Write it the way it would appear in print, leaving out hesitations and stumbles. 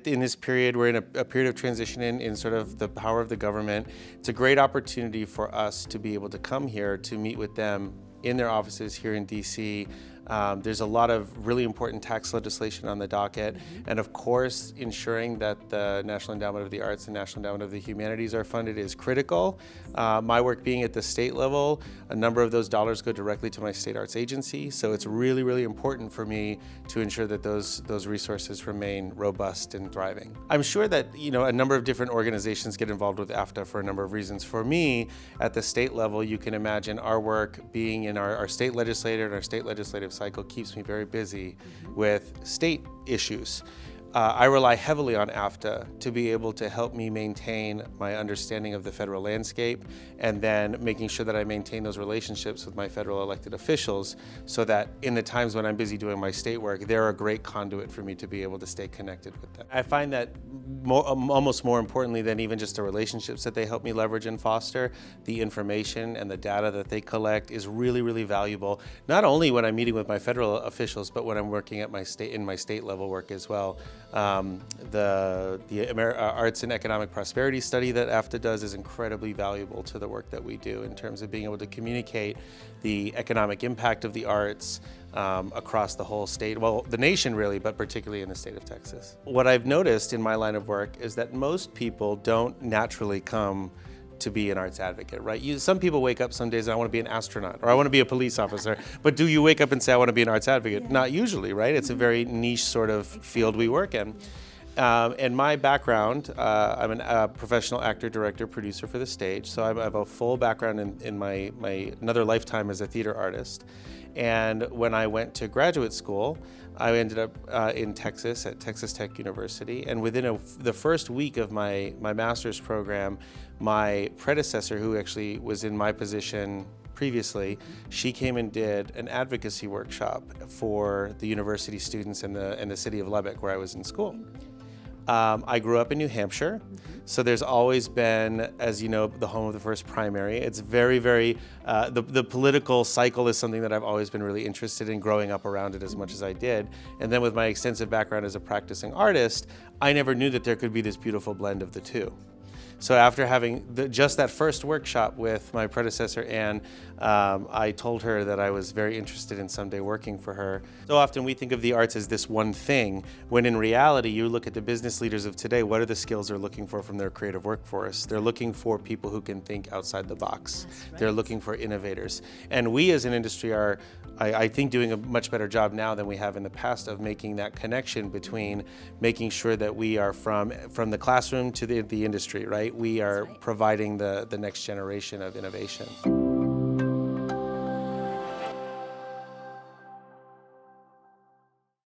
in this period, we're in a period of transition in sort of the power of the government. It's a great opportunity for us to be able to come here to meet with them in their offices here in DC. There's a lot of really important tax legislation on the docket, and of course, ensuring that the National Endowment of the Arts and National Endowment of the Humanities are funded is critical. My work being at the state level, a number of those dollars go directly to my state arts agency, so it's really, really important for me to ensure that those resources remain robust and thriving. I'm sure that a number of different organizations get involved with AFTA for a number of reasons. For me, at the state level, you can imagine our work being in our state legislator and our state legislative cycle keeps me very busy with state issues. I rely heavily on AFTA to be able to help me maintain my understanding of the federal landscape, and then making sure that I maintain those relationships with my federal elected officials so that in the times when I'm busy doing my state work, they're a great conduit for me to be able to stay connected with them. I find that almost more importantly than even just the relationships that they help me leverage and foster, the information and the data that they collect is really, really valuable, not only when I'm meeting with my federal officials, but when I'm working at my state level work as well. The Arts and Economic Prosperity study that AFTA does is incredibly valuable to the work that we do in terms of being able to communicate the economic impact of the arts across the whole state, well, the nation really, but particularly in the state of Texas. What I've noticed in my line of work is that most people don't naturally come to be an arts advocate, right? Some people wake up some days and I want to be an astronaut or I want to be a police officer, but do you wake up and say I want to be an arts advocate? Yeah. Not usually, right? It's a very niche sort of field we work in. And my background, I'm a professional actor, director, producer for the stage, so I have a full background in my another lifetime as a theater artist. And when I went to graduate school, I ended up in Texas at Texas Tech University, and within the first week of my master's program, my predecessor, who actually was in my position previously, she came and did an advocacy workshop for the university students in the city of Lubbock, where I was in school. I grew up in New Hampshire, so there's always been, as you know, the home of the first primary. It's very, very, the political cycle is something that I've always been really interested in, growing up around it as much as I did. And then with my extensive background as a practicing artist, I never knew that there could be this beautiful blend of the two. So after having just that first workshop with my predecessor, Anne, I told her that I was very interested in someday working for her. So often we think of the arts as this one thing, when in reality you look at the business leaders of today, what are the skills they're looking for from their creative workforce? They're looking for people who can think outside the box. Right. They're looking for innovators. And we as an industry are, I think, doing a much better job now than we have in the past of making that connection between making sure that we are from the classroom to the industry, right? We are providing the next generation of innovation.